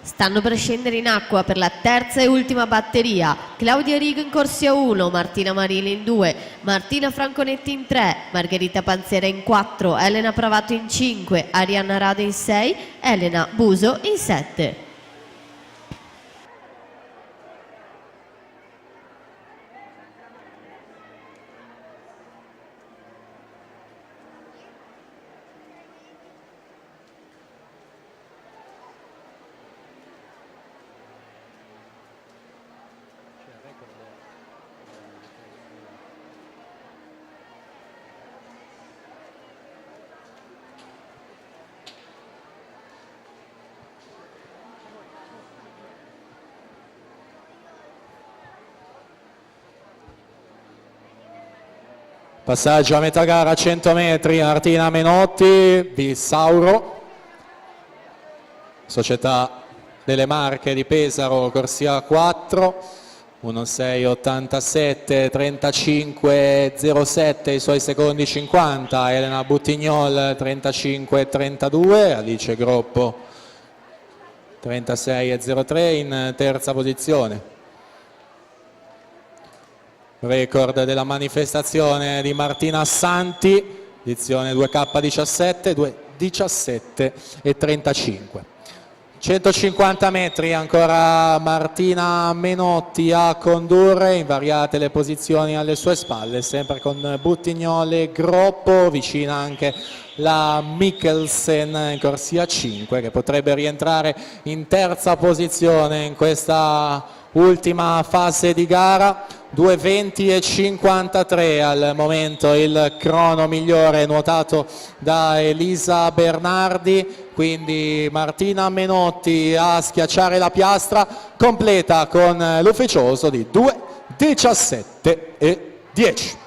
Stanno per scendere in acqua per la terza e ultima batteria. Claudia Rigo in corsia 1, Martina Marini in 2, Martina Franconetti in 3, Margherita Panzera in 4, Elena Pravato in 5, Arianna Rade in 6, Elena Buso in 7. Passaggio a metà gara, 100 metri, Martina Menotti, Bissauro, Società delle Marche di Pesaro, corsia 4, 1.687, 35.07 i suoi secondi 50, Elena Buttignol 35.32, Alice Groppo 36.03 in terza posizione. Record della manifestazione di Martina Santi, edizione 2K17, 2.17 e 35. 150 metri, ancora Martina Menotti a condurre, invariate le posizioni alle sue spalle, sempre con Buttignol e Groppo, vicina anche la Mikkelsen in corsia 5 che potrebbe rientrare in terza posizione in questa ultima fase di gara. 2.20 e 53 al momento il crono migliore nuotato da Elisa Bernardi, quindi Martina Menotti a schiacciare la piastra, completa con l'ufficioso di 2.17 e 10.